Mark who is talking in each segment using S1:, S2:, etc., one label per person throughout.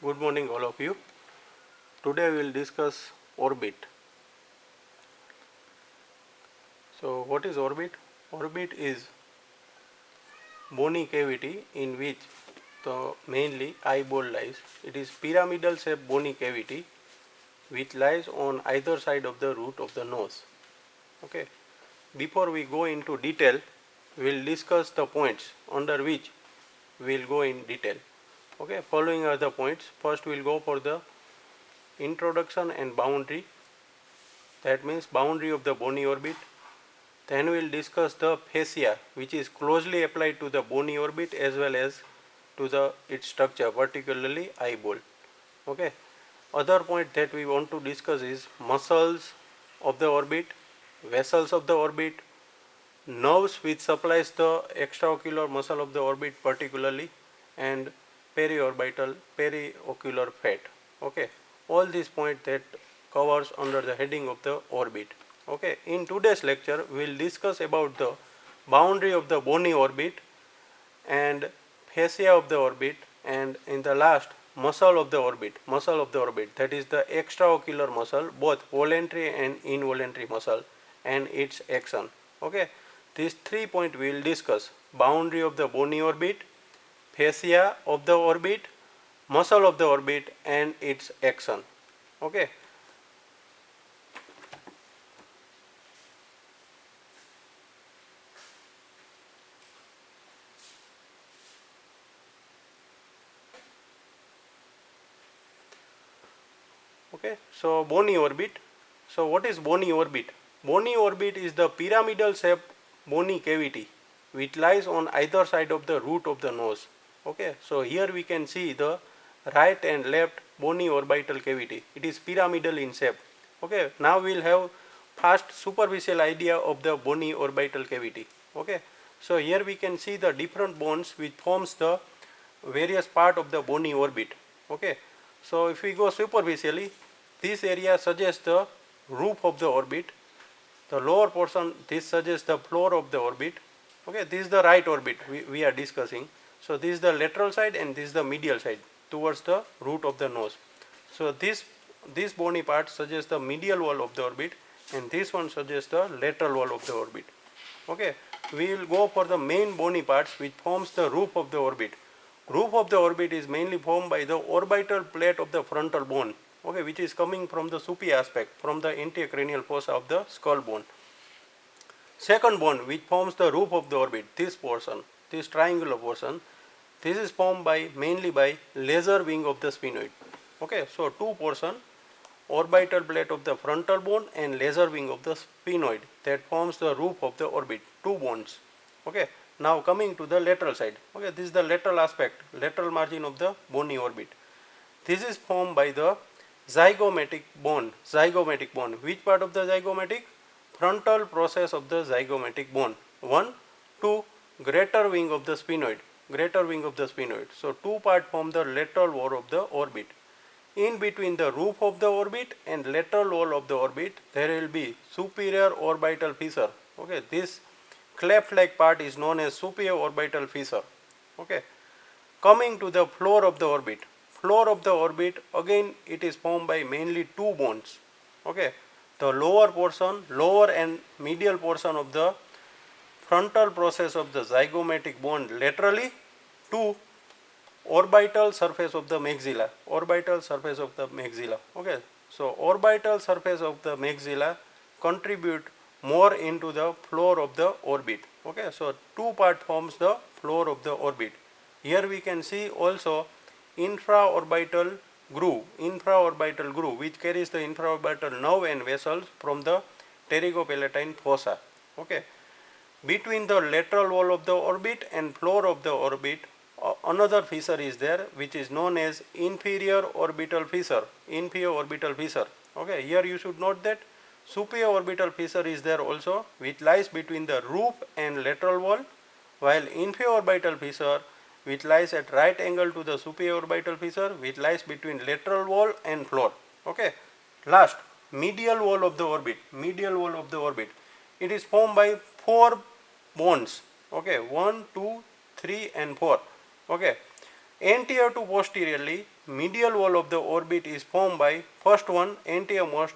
S1: Good morning all of you. Today we will discuss orbit. So what is orbit? Orbit is bony cavity in which the mainly eyeball lies. It is pyramidal shaped bony cavity which lies on either side of the root of the nose. Okay. Before we go into detail, we will discuss the points under which we will go in detail. Okay. Following are the points. First we will go for the introduction and boundary. That means boundary of the bony orbit. Then we will discuss the fascia which is closely applied to the bony orbit as well as to its structure, particularly eyeball. Okay. Other point that we want to discuss is muscles of the orbit, vessels of the orbit, nerves which supplies the extraocular muscle of the orbit particularly, and periocular fat. Okay. All these points that covers under the heading of the orbit. Okay. In today's lecture we will discuss about the boundary of the bony orbit and fascia of the orbit, and in the last muscle of the orbit, that is the extraocular muscle, both voluntary and involuntary muscle, and its action. Okay. These 3 points we will discuss: boundary of the bony orbit, fascia of the orbit, muscle of the orbit, and its action. Okay. Okay. So bony orbit. So what is bony orbit? Bony orbit is the pyramidal shaped bony cavity which lies on either side of the root of the nose. Okay. So here we can see the right and left bony orbital cavity. It is pyramidal in shape. Okay. Now we will have first superficial idea of the bony orbital cavity. Okay. So here we can see the different bones which forms the various part of the bony orbit. Okay. So if we go superficially, this area suggests the roof of the orbit. The lower portion, this suggests the floor of the orbit. Okay, this is the right orbit we are discussing. So this is the lateral side and this is the medial side towards the root of the nose. So this bony part suggests the medial wall of the orbit, and this one suggests the lateral wall of the orbit. Okay, we will go for the main bony parts which forms the roof of the orbit. Roof of the orbit is mainly formed by the orbital plate of the frontal bone, okay, which is coming from the superior aspect, from the anterocranial fossa of the skull bone. Second bone which forms the roof of the orbit, this portion, this triangular portion, this is formed by mainly by laser wing of the sphenoid. Okay, so two portion, orbital plate of the frontal bone and laser wing of the sphenoid, that forms the roof of the orbit, two bones. Okay, now coming to the lateral side. Okay, this is the lateral aspect, lateral margin of the bony orbit. This is formed by the zygomatic bone. Zygomatic bone. Which part of the zygomatic? Frontal process of the zygomatic bone. 1, 2, greater wing of the sphenoid. Greater wing of the sphenoid. So two part form the lateral wall of the orbit. In between the roof of the orbit and lateral wall of the orbit, there will be superior orbital fissure. Okay, this cleft-like part is known as superior orbital fissure. Okay, coming to the floor of the orbit. Floor of the orbit, again it is formed by mainly two bones. Okay, the lower portion, lower and medial portion of the frontal process of the zygomatic bone laterally to orbital surface of the maxilla. Orbital surface of the maxilla. Okay, so orbital surface of the maxilla contribute more into the floor of the orbit. Okay, so two part forms the floor of the orbit. Here we can see also infraorbital groove which carries the infraorbital nerve and vessels from the pterygopalatine fossa. Okay, between the lateral wall of the orbit and floor of the orbit, another fissure is there which is known as inferior orbital fissure. Inferior orbital fissure. Okay, here you should note that superior orbital fissure is there also, which lies between the roof and lateral wall, while inferior orbital fissure which lies at right angle to the superior orbital fissure, which lies between lateral wall and floor. Okay. Last, medial wall of the orbit. Medial wall of the orbit. It is formed by four bones. Okay, 1, 2, 3 and 4. Okay. Anterior to posteriorly, medial wall of the orbit is formed by first one, anteriormost,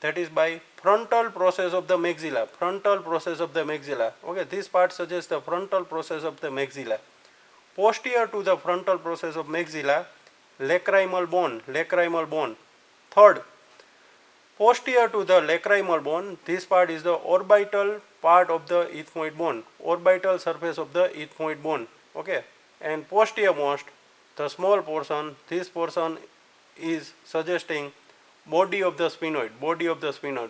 S1: that is by frontal process of the maxilla. Frontal process of the maxilla. Okay, this part suggests the frontal process of the maxilla. Posterior to the frontal process of maxilla, lacrimal bone. Lacrimal bone. Third, posterior to the lacrimal bone, this part is the orbital part of the ethmoid bone. Orbital surface of the ethmoid bone. Okay, and posteriormost, the small portion, this portion is suggesting body of the sphenoid,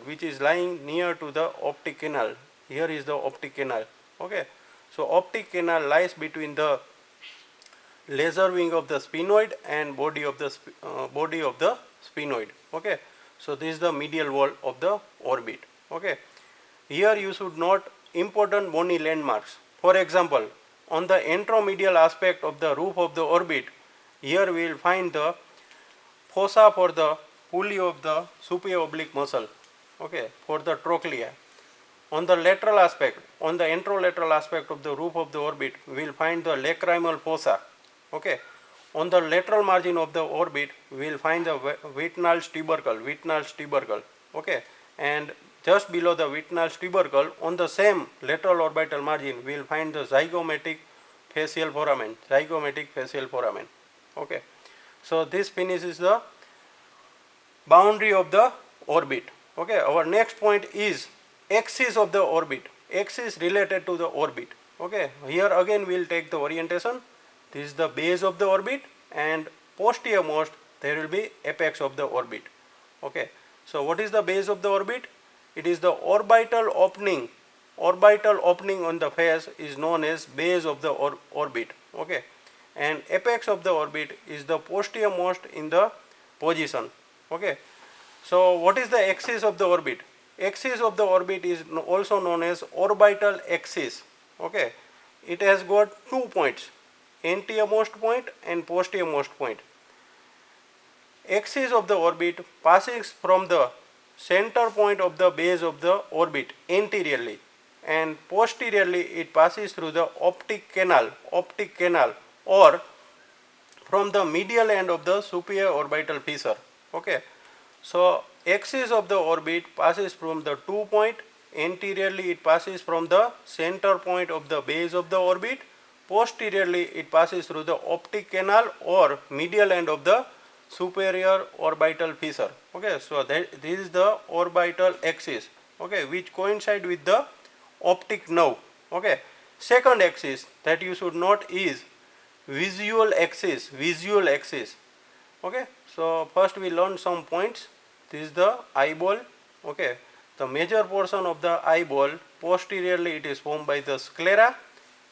S1: which is lying near to the optic canal. Here is the optic canal. Okay, so optic canal lies between the laser wing of the sphenoid and body of the sphenoid. Okay, so this is the medial wall of the orbit. Okay, here you should note important bony landmarks. For example, on the anteromedial aspect of the roof of the orbit, here we will find the fossa for the pulley of the superior oblique muscle, okay, for the trochlea. On the lateral aspect, on the anterolateral aspect of the roof of the orbit, we will find the lacrimal fossa. Okay. On the lateral margin of the orbit, we will find the Wittnall's tubercle. Okay. And just below the Wittnall's tubercle, on the same lateral orbital margin, we will find the zygomatic facial foramen. Okay. So this finishes the boundary of the orbit. Okay. Our next point is axis of the orbit. Axis related to the orbit. Okay. Here again we will take the orientation. This is the base of the orbit, and posteriormost there will be apex of the orbit. Okay. So what is the base of the orbit? It is the orbital opening. Orbital opening on the face is known as base of the orbit. Okay. And apex of the orbit is the posteriormost in the position. Okay. So what is the axis of the orbit? Axis of the orbit is also known as orbital axis. Okay. It has got 2 points, anteriormost point and posteriormost point. Axis of the orbit passes from the center point of the base of the orbit anteriorly, and posteriorly it passes through the optic canal or from the medial end of the superior orbital fissure. Okay. So axis of the orbit passes from the 2 point. Anteriorly it passes from the center point of the base of the orbit. Posteriorly it passes through the optic canal or medial end of the superior orbital fissure. Okay, so this is the orbital axis, okay, which coincide with the optic nerve. Okay, second axis that you should note is visual axis. Okay, so first we learn some points. This is the eyeball. Okay, the major portion of the eyeball, posteriorly it is formed by the sclera,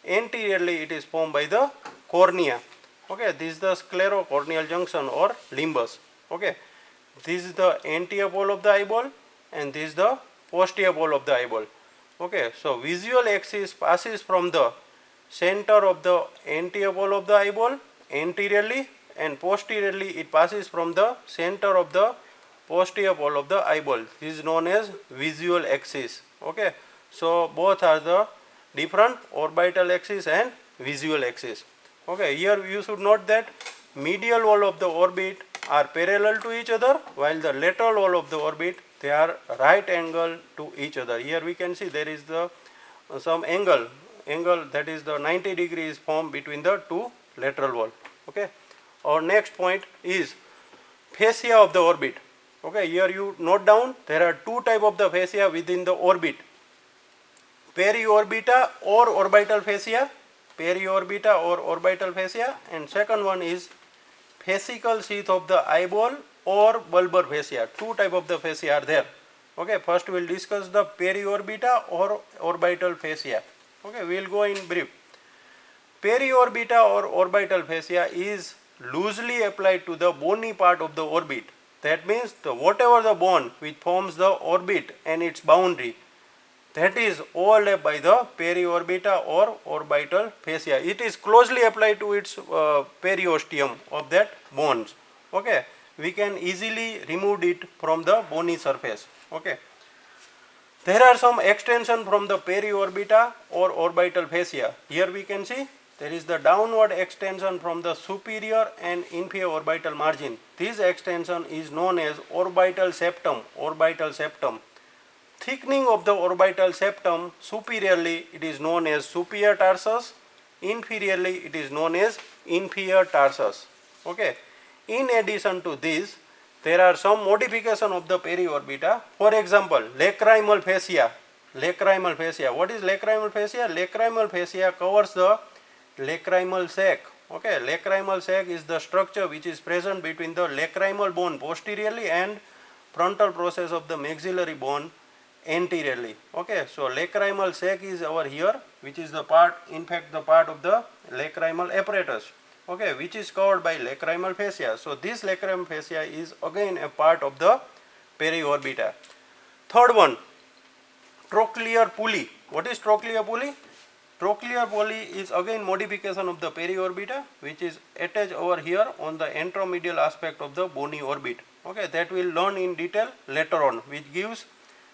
S1: anteriorly it is formed by the cornea. Okay, this is the sclerocorneal junction or limbus. Okay, this is the anterior pole of the eyeball and this is the posterior pole of the eyeball. Okay, so visual axis passes from the center of the anterior pole of the eyeball anteriorly, and posteriorly it passes from the center of the posterior pole of the eyeball. This is known as visual axis. Okay, so both are the different orbital axis and visual axis. Okay, here you should note that medial wall of the orbit are parallel to each other, while the lateral wall of the orbit, they are right angle to each other. Here we can see there is the some angle that is the 90 degrees formed between the two lateral wall. Okay, our next point is fascia of the orbit. Okay, here you note down there are two type of the fascia within the orbit: periorbita or orbital fascia, and second one is fascicle sheath of the eyeball or bulbar fascia. Two type of the fascia are there. Okay, first we will discuss the periorbita or orbital fascia. Okay, we will go in brief. Periorbita or orbital fascia is loosely applied to the bony part of the orbit. That means whatever the bone which forms the orbit and its boundary, that is overlapped by the periorbita or orbital fascia. It is closely applied to its periosteum of that bones. Okay, we can easily remove it from the bony surface. Okay, there are some extension from the periorbita or orbital fascia. Here we can see there is the downward extension from the superior and inferior orbital margin. This extension is known as orbital septum. Orbital septum. Thickening of the orbital septum superiorly, it is known as superior tarsus. Inferiorly, it is known as inferior tarsus. Okay. In addition to this, there are some modification of the periorbita. For example, lacrimal fascia. Lacrimal fascia. What is lacrimal fascia? Lacrimal fascia covers the lacrimal sac. Okay, lacrimal sac is the structure which is present between the lacrimal bone posteriorly and frontal process of the maxillary bone anteriorly. Okay, so lacrimal sac is over here, which is the part, in fact, the part of the lacrimal apparatus. Okay, which is covered by lacrimal fascia. So this lacrimal fascia is again a part of the periorbita. Third one, trochlear pulley. What is trochlear pulley? Trochlear pulley is again modification of the periorbita, which is attached over here on the anteromedial aspect of the bony orbit. Okay, that we will learn in detail later on, which gives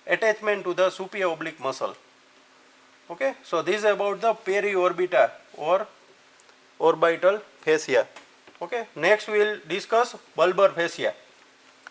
S1: attachment to the superior oblique muscle. Okay, so this is about the periorbita or orbital fascia. Okay, next we will discuss bulbar fascia.